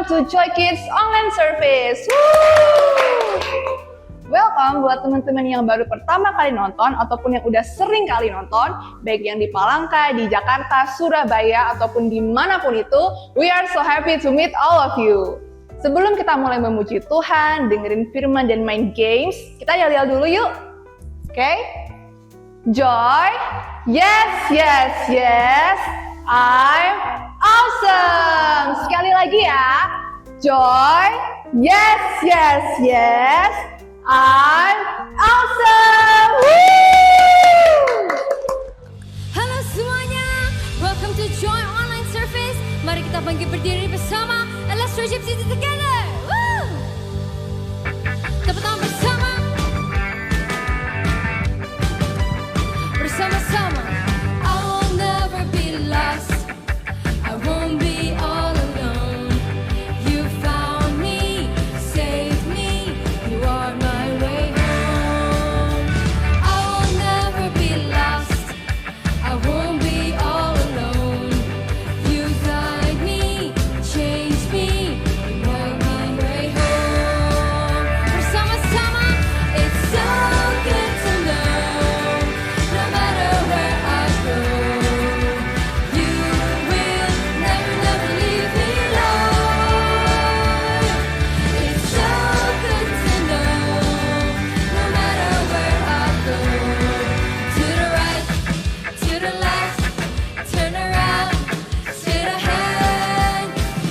to Joy Kids Online Service. Welcome buat teman-teman yang baru pertama kali nonton ataupun yang udah sering kali nonton, baik yang di Palangka, di Jakarta, Surabaya, ataupun dimanapun itu. We are so happy to meet all of you. Sebelum kita mulai memuji Tuhan, dengerin firman dan main games, kita yel-yel dulu yuk. Oke? Joy, yes, yes, yes, I'm awesome. Sekali lagi ya. Joy, yes, yes, yes, I'm awesome! Woo! Halo semuanya, welcome to Joy Online Service. Mari kita bangkit berdiri bersama and let's worship together. Woo! Tepuk tangan bersama. Bersama-sama. I will never be lost. I won't be all alone. You found me, saved me. You are my way home. I will never be lost. I won't be all alone. You guide me, change me. You are my way home. Bersama-sama, it's so good to know. No matter where I go, you will never, never leave me alone. It's so good to know. No matter where I go, to the right, to the left, turn around, straight ahead.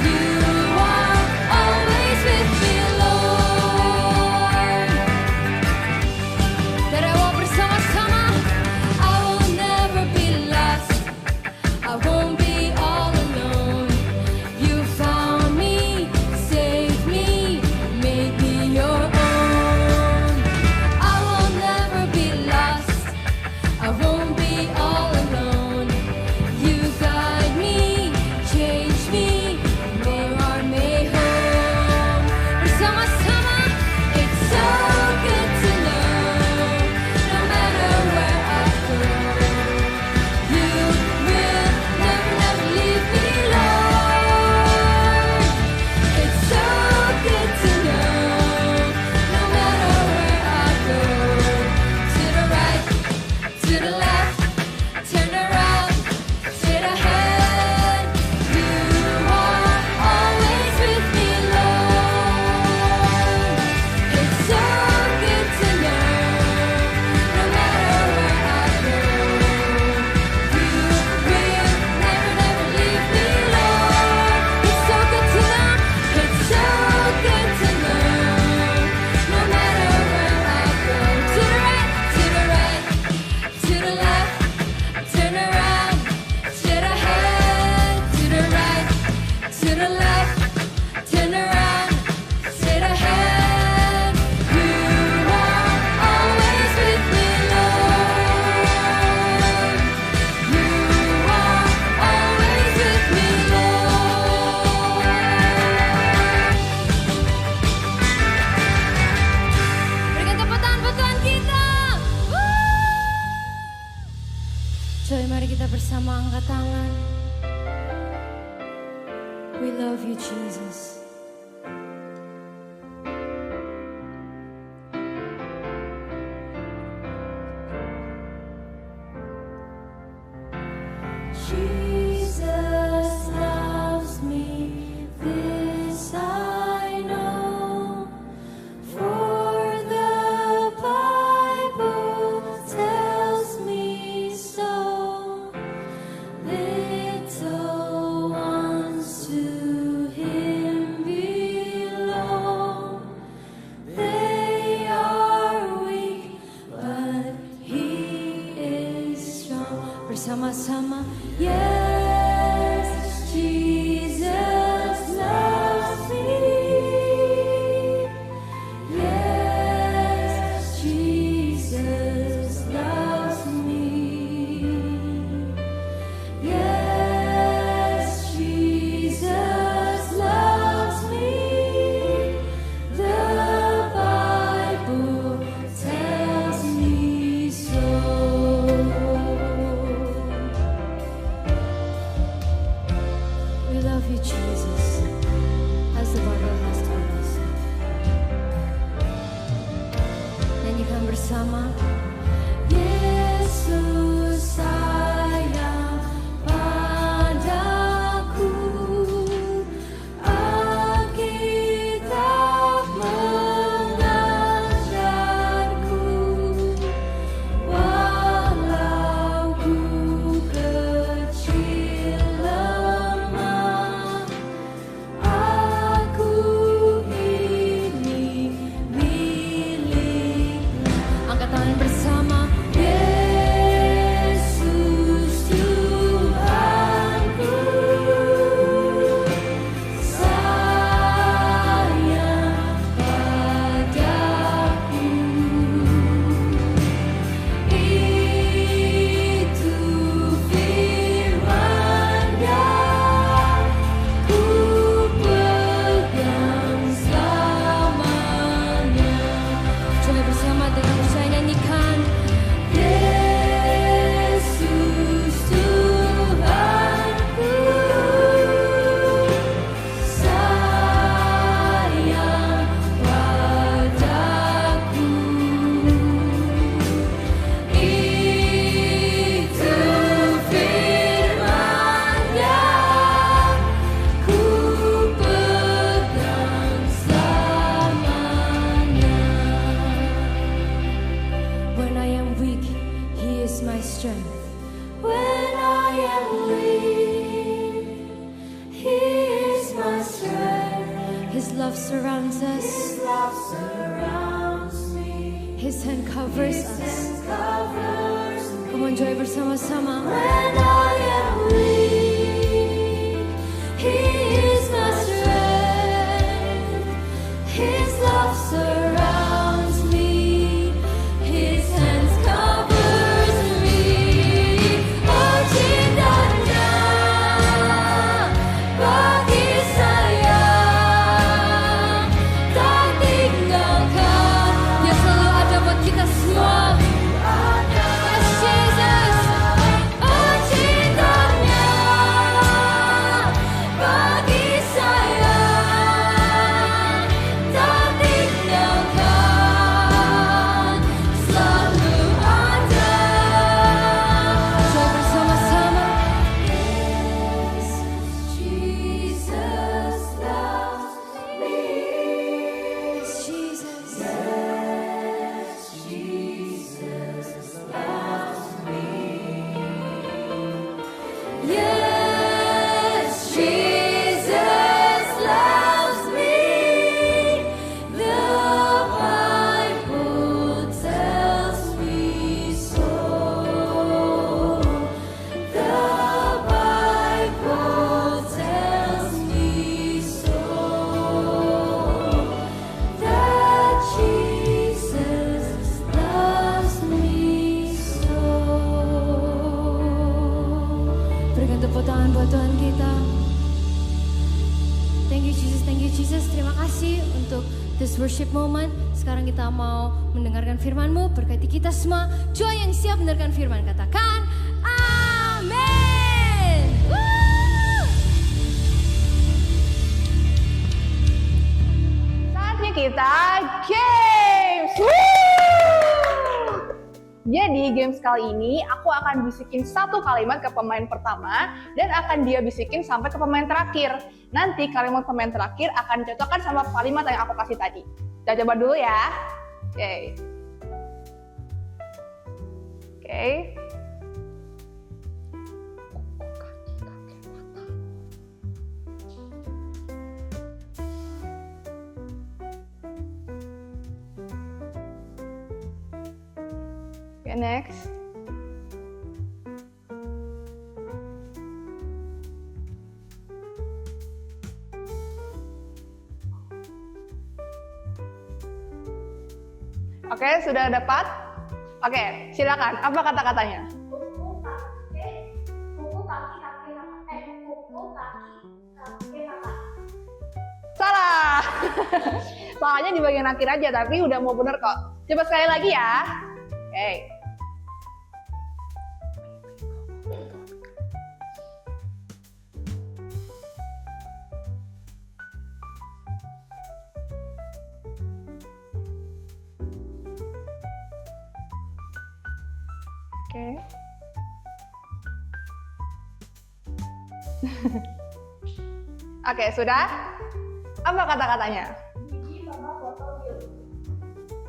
You are always with me, Lord. Tarawa bersama-sama. I will never be lost. I won't be all alone. You found me, saved me, made me your own. I will never be lost. I won't be all alone. You guide me, change me, you are my home. Bersama-sama, it's so good to know. No matter where I go, you will never, never leave me alone. It's so good to know. No matter where I go, to the right, to the left, turn around, straight ahead. You are always with me, Lord. It's so good to know. No matter where I go, you will never, never leave me alone. It's so good to know. It's so good to know. No matter where I go, to the right, to the right, to the left, turn around, straight ahead. To the right, to the left, turn around, straight ahead. You are always with me, Lord. You are always with me, Lord. Berikan tepuk tangan buat Tuhan kita. Joy, mari kita bersama angkat tangan. We love you, Jesus. Jesus loves me, this I know, for the Bible tells me so. Little ones to Him belong. They are weak, but He is strong. Bersama-sama, yes, Jesus loves me. Yes, Jesus loves me. Yes, Jesus loves me. The Bible tells me so. We love you, Jesus. As sebagai Tuhan. Nyanyikan bersama. Yesus sayang padaku, Alkitab mengajarku, walau ku kecil lemah, aku ini milik. Angkat tangan bersama. Yesus Tuhanku, sayang padaku. Itu firman-Nya, ku pegang selamanya. Coba bersama dengan saya nyanyikan. Yesus Tuhanku, sayang padaku. Itu firman-Nya, ku pegang selamanya. When I am weak, He is my strength. When I am weak, He is my strength. His love surrounds us. His love surrounds me. His hand covers us. Come on, joy bersama-sama. When I am weak, He is my strength. His love surrounds me. His hands covers me. Oh, cintanya bagi saya tak tinggalkan. Dia selalu ada buat kita semua. Yes, Jesus. Oh, cintanya bagi saya tak tinggalkan, selalu ada. Coba bersama-sama. Yes, Jesus loves me. Yes, Jesus. Yes, Jesus loves me. Yes, Jesus loves me. The Bible tells me so. The Bible tells me so. That Jesus loves me so. Berikan tepuk tangan buat Tuhan kita. Thank you Jesus, thank you Jesus. Terima kasih untuk this worship moment. Sekarang kita mau mendengarkan firman-Mu. Berkati kita semua. Joy yang siap mendengarkan firman. Katakan amin. Woo! Saatnya kita games. Woo! Jadi games kali ini aku akan bisikin satu kalimat ke pemain pertama dan akan dia bisikin sampai ke pemain terakhir. Nanti kalimat pemain terakhir akan cocokkan sama kalimat yang aku kasih tadi. Kita coba dulu ya. Oke. Oke. Okay, next. Oke, sudah dapat? Oke, silakan. Apa kata-katanya? Kuku kaki kakak. Salah. Salahnya di bagian akhir aja, tapi udah mau bener kok. Coba sekali lagi ya. Oke. Oke. Oke, sudah? Apa kata-katanya? Gigi mama foto yuk.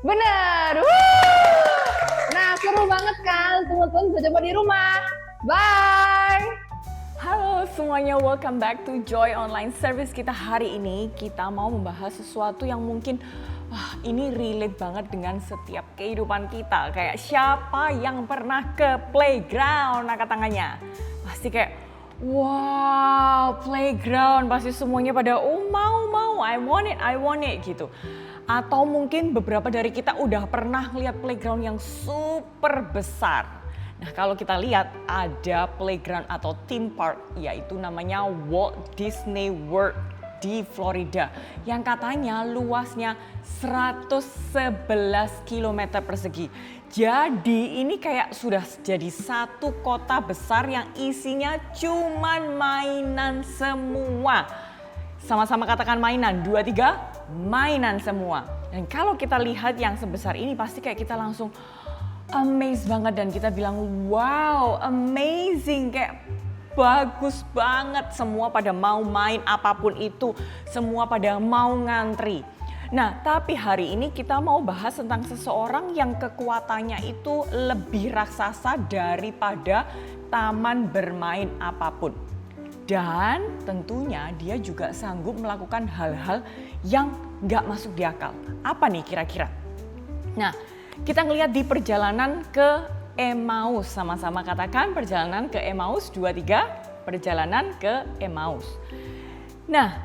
Bener! Wuh! Nah, seru banget kan? Teman-teman bisa coba di rumah. Bye! Halo semuanya, welcome back to Joy Online Service. Kita hari ini kita mau membahas sesuatu yang mungkin ini relate banget dengan setiap kehidupan kita. Kayak siapa yang pernah ke playground, angkat tangannya. Pasti kayak wow, playground, pasti semuanya pada mau, I want it gitu. Atau mungkin beberapa dari kita udah pernah lihat playground yang super besar. Nah, kalau kita lihat ada playground atau theme park, yaitu namanya Walt Disney World di Florida, yang katanya luasnya 111 km persegi. Jadi ini kayak sudah jadi satu kota besar yang isinya cuman mainan semua. Sama-sama katakan mainan, 2, 3, mainan semua. Dan kalau kita lihat yang sebesar ini pasti kayak kita langsung amazed banget dan kita bilang wow, amazing, kayak bagus banget, semua pada mau main apapun itu, semua pada mau ngantri. Nah, tapi hari ini kita mau bahas tentang seseorang yang kekuatannya itu lebih raksasa daripada taman bermain apapun. Dan tentunya dia juga sanggup melakukan hal-hal yang gak masuk di akal. Apa nih kira-kira? Nah, kita ngelihat di perjalanan ke Emmaus, sama-sama katakan perjalanan ke Emmaus, 2, 3, perjalanan ke Emmaus. Nah,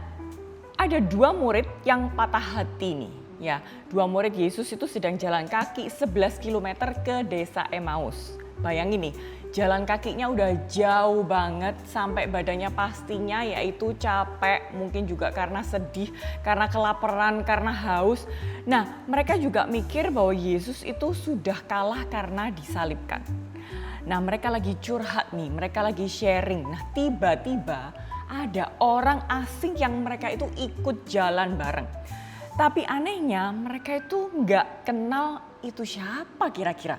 ada 2 murid yang patah hati nih. Ya, 2 murid Yesus itu sedang jalan kaki 11 km ke desa Emmaus. Bayangin nih, jalan kakinya udah jauh banget sampai badannya pastinya yaitu capek, mungkin juga karena sedih, karena kelaparan, karena haus. Nah, mereka juga mikir bahwa Yesus itu sudah kalah karena disalibkan. Nah, mereka lagi curhat nih, mereka lagi sharing. Nah, tiba-tiba ada orang asing yang mereka itu ikut jalan bareng. Tapi anehnya mereka itu nggak kenal itu siapa kira-kira.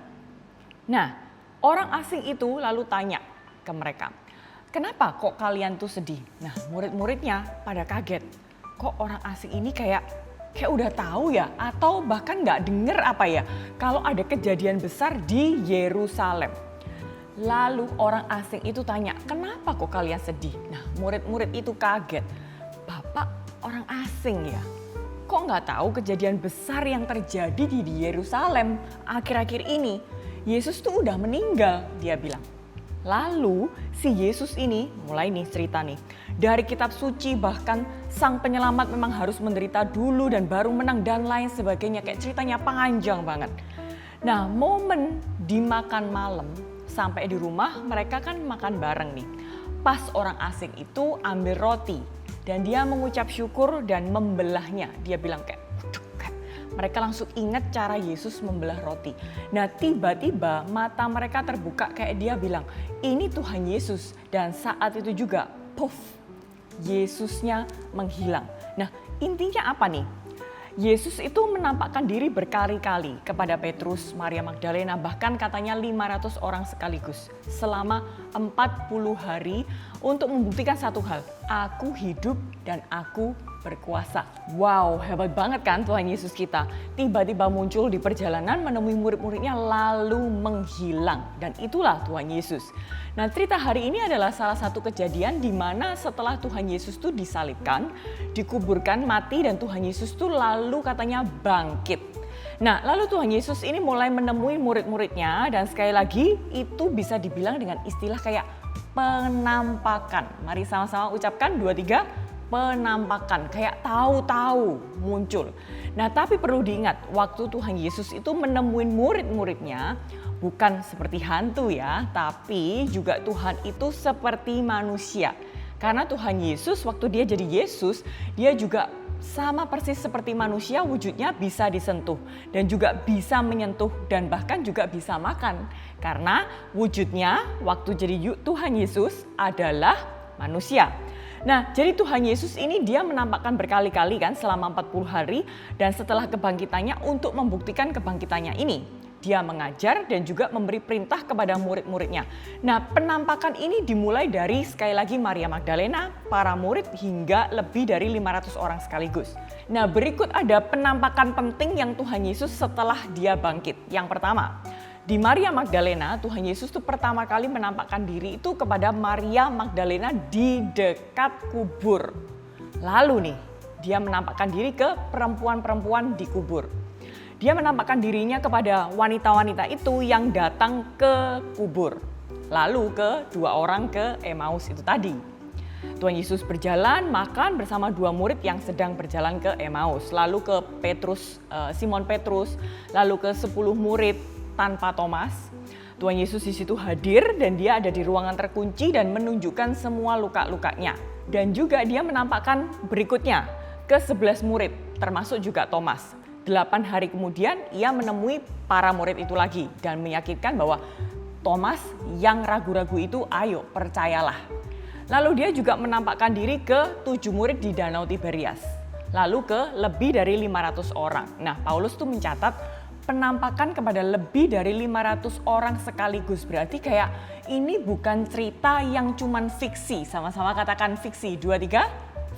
Nah, orang asing itu lalu tanya ke mereka, kenapa kok kalian tuh sedih? Nah, murid-muridnya pada kaget. Kok orang asing ini kayak udah tahu ya? Atau bahkan nggak denger apa ya? Kalau ada kejadian besar di Yerusalem. Lalu orang asing itu tanya, kenapa kok kalian sedih? Nah, murid-murid itu kaget. Bapak orang asing ya? Kok nggak tahu kejadian besar yang terjadi di Yerusalem akhir-akhir ini? Yesus tuh udah meninggal, dia bilang. Lalu si Yesus ini, mulai nih cerita nih. Dari kitab suci bahkan sang penyelamat memang harus menderita dulu dan baru menang dan lain sebagainya. Kayak ceritanya panjang banget. Nah, momen dimakan malam sampai di rumah mereka kan makan bareng nih. Pas orang asing itu ambil roti dan dia mengucap syukur dan membelahnya. Dia bilang kayak, mereka langsung ingat cara Yesus membelah roti. Nah, tiba-tiba mata mereka terbuka kayak dia bilang, ini Tuhan Yesus. Dan saat itu juga, puff, Yesusnya menghilang. Nah, intinya apa nih? Yesus itu menampakkan diri berkali-kali kepada Petrus, Maria Magdalena, bahkan katanya 500 orang sekaligus. Selama 40 hari untuk membuktikan satu hal, aku hidup dan aku berkuasa. Wow, hebat banget kan Tuhan Yesus kita. Tiba-tiba muncul di perjalanan menemui murid-muridnya lalu menghilang. Dan itulah Tuhan Yesus. Nah, cerita hari ini adalah salah satu kejadian di mana setelah Tuhan Yesus itu disalibkan, dikuburkan, mati, dan Tuhan Yesus itu lalu katanya bangkit. Nah, lalu Tuhan Yesus ini mulai menemui murid-muridnya dan sekali lagi itu bisa dibilang dengan istilah kayak penampakan. Mari sama-sama ucapkan 2, 3. Penampakan, kayak tahu-tahu muncul. Nah, tapi perlu diingat, waktu Tuhan Yesus itu menemuin murid-muridnya bukan seperti hantu ya, tapi juga Tuhan itu seperti manusia. Karena Tuhan Yesus waktu dia jadi Yesus, dia juga sama persis seperti manusia, wujudnya bisa disentuh dan juga bisa menyentuh dan bahkan juga bisa makan. Karena wujudnya waktu jadi Tuhan Yesus adalah manusia. Nah, jadi Tuhan Yesus ini dia menampakkan berkali-kali kan selama 40 hari dan setelah kebangkitannya untuk membuktikan kebangkitannya ini. dia mengajar dan juga memberi perintah kepada murid-muridnya. Nah, penampakan ini dimulai dari sekali lagi Maria Magdalena, para murid hingga lebih dari 500 orang sekaligus. Nah, berikut ada penampakan penting yang Tuhan Yesus setelah dia bangkit. Yang pertama, di Maria Magdalena, Tuhan Yesus tuh pertama kali menampakkan diri itu kepada Maria Magdalena di dekat kubur. Lalu nih, dia menampakkan diri ke perempuan-perempuan di kubur. Dia menampakkan dirinya kepada wanita-wanita itu yang datang ke kubur. Lalu ke 2 orang ke Emmaus itu tadi. Tuhan Yesus berjalan makan bersama 2 murid yang sedang berjalan ke Emmaus. Lalu ke Simon Petrus, lalu ke 10 murid tanpa Thomas. Tuhan Yesus di situ hadir dan dia ada di ruangan terkunci dan menunjukkan semua luka-lukanya. Dan juga dia menampakkan berikutnya ke 11 murid termasuk juga Thomas. 8 hari kemudian ia menemui para murid itu lagi dan meyakinkan bahwa Thomas yang ragu-ragu itu ayo percayalah. Lalu dia juga menampakkan diri ke 7 murid di Danau Tiberias. Lalu ke lebih dari 500 orang. Nah, Paulus tuh mencatat penampakan kepada lebih dari 500 orang sekaligus. Berarti kayak ini bukan cerita yang cuman fiksi. Sama-sama katakan fiksi. 2, 3,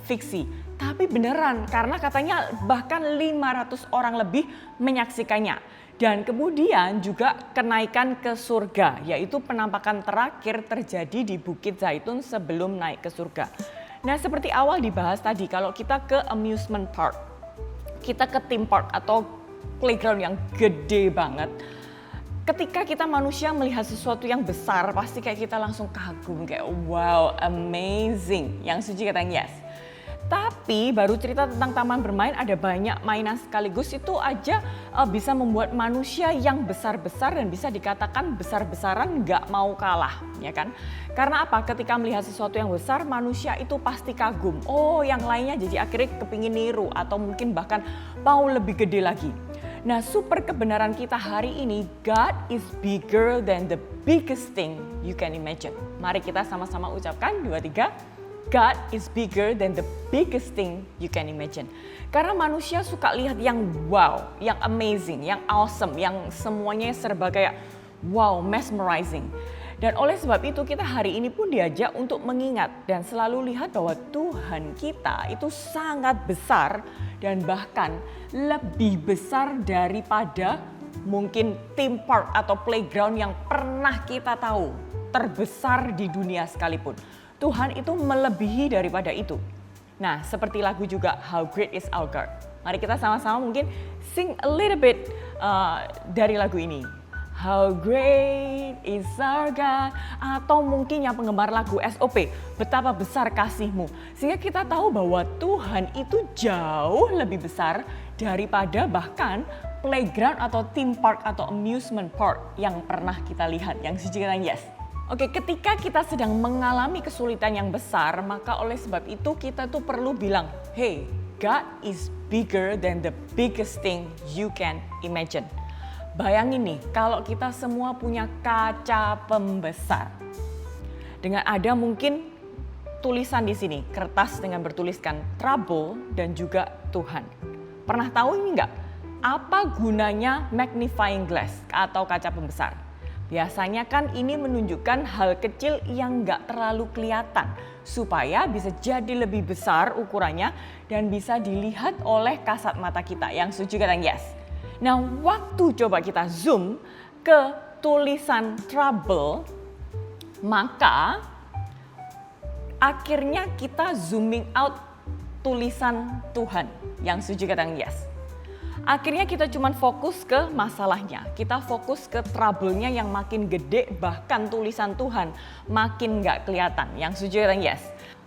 fiksi. Tapi beneran, karena katanya bahkan 500 orang lebih menyaksikannya. Dan kemudian juga kenaikan ke surga, yaitu penampakan terakhir terjadi di Bukit Zaitun sebelum naik ke surga. Nah, seperti awal dibahas tadi, kalau kita ke amusement park, kita ke theme park atau playground yang gede banget, ketika kita manusia melihat sesuatu yang besar, pasti kayak kita langsung kagum, kayak wow, amazing. Yang suci katanya yes. Tapi baru cerita tentang taman bermain ada banyak mainan sekaligus itu aja bisa membuat manusia yang besar-besar dan bisa dikatakan besar-besaran nggak mau kalah, ya kan? Karena apa? Ketika melihat sesuatu yang besar, manusia itu pasti kagum. Oh, yang lainnya jadi akhirnya kepingin niru atau mungkin bahkan mau lebih gede lagi. Nah, super kebenaran kita hari ini, God is bigger than the biggest thing you can imagine. Mari kita sama-sama ucapkan 2, 3. God is bigger than the biggest thing you can imagine. Karena manusia suka lihat yang wow, yang amazing, yang awesome, yang semuanya serba kayak wow, mesmerizing. Dan oleh sebab itu kita hari ini pun diajak untuk mengingat dan selalu lihat bahwa Tuhan kita itu sangat besar dan bahkan lebih besar daripada mungkin theme park atau playground yang pernah kita tahu, terbesar di dunia sekalipun. Tuhan itu melebihi daripada itu. Nah, seperti lagu juga How Great Is Our God. Mari kita sama-sama mungkin sing a little bit dari lagu ini. How great is our God. Atau mungkin yang penggemar lagu SOP, betapa besar kasih-Mu. Sehingga kita tahu bahwa Tuhan itu jauh lebih besar daripada bahkan playground atau theme park atau amusement park yang pernah kita lihat. Yang suci kata yes. Oke, ketika kita sedang mengalami kesulitan yang besar, maka oleh sebab itu kita tuh perlu bilang, hey, God is bigger than the biggest thing you can imagine. Bayangin nih, kalau kita semua punya kaca pembesar. Dengan ada mungkin tulisan di sini, kertas dengan bertuliskan trouble dan juga Tuhan. Pernah tahu ini enggak? Apa gunanya magnifying glass atau kaca pembesar? Biasanya kan ini menunjukkan hal kecil yang nggak terlalu kelihatan supaya bisa jadi lebih besar ukurannya dan bisa dilihat oleh kasat mata kita. Yang setuju kata yes. Nah, waktu coba kita zoom ke tulisan trouble, maka akhirnya kita zooming out tulisan Tuhan. Yang setuju kata yes. Akhirnya kita cuma fokus ke masalahnya, kita fokus ke trouble-nya yang makin gede, bahkan tulisan Tuhan makin nggak kelihatan. Yang setuju kata yes.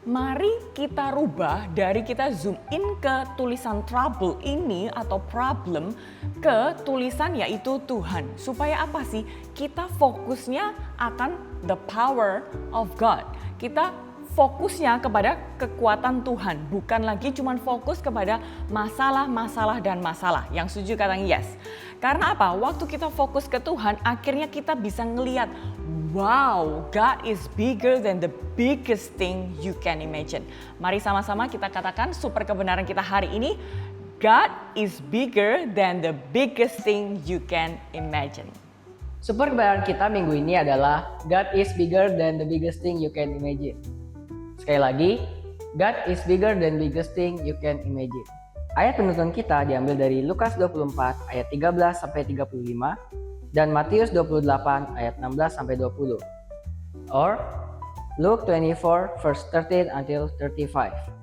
Mari kita rubah dari kita zoom in ke tulisan trouble ini atau problem ke tulisan yaitu Tuhan. Supaya apa sih? Kita fokusnya akan the power of God. Kita fokusnya kepada kekuatan Tuhan, bukan lagi cuma fokus kepada masalah-masalah dan masalah. Yang setuju kata yes. Karena apa? Waktu kita fokus ke Tuhan, akhirnya kita bisa ngelihat, wow, God is bigger than the biggest thing you can imagine. Mari sama-sama kita katakan super kebenaran kita hari ini, God is bigger than the biggest thing you can imagine. Super kebenaran kita minggu ini adalah God is bigger than the biggest thing you can imagine. Sekali lagi, God is bigger than biggest thing you can imagine. Ayat penuntun kita diambil dari Lukas 24 ayat 13 sampai 35 dan Matius 28 ayat 16 sampai 20. Or Luke 24 verse 13 until 35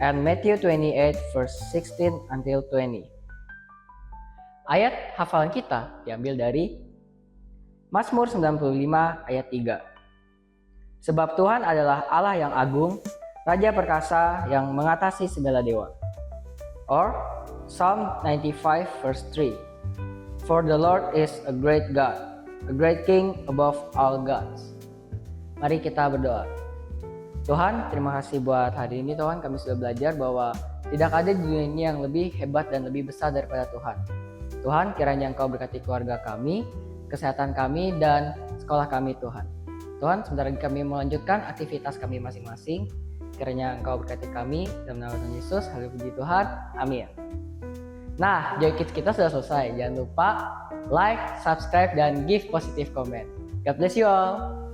and Matthew 28 verse 16 until 20. Ayat hafalan kita diambil dari Mazmur 95 ayat 3. Sebab Tuhan adalah Allah yang agung, Raja perkasa yang mengatasi segala dewa. Or Psalm 95 verse 3. For the Lord is a great God, a great King above all gods. Mari kita berdoa. Tuhan, terima kasih buat hari ini Tuhan, kami sudah belajar bahwa tidak ada di dunia ini yang lebih hebat dan lebih besar daripada Tuhan. Tuhan, kiranya Engkau berkati keluarga kami, kesehatan kami, dan sekolah kami Tuhan. Tuhan, sebentar lagi kami melanjutkan aktivitas kami masing-masing. Kiranya Engkau berkati kami, dalam nama Tuhan Yesus, haleluya puji Tuhan, amin. Nah, Joy Kids kita sudah selesai. Jangan lupa like, subscribe, dan give positive comment. God bless you all.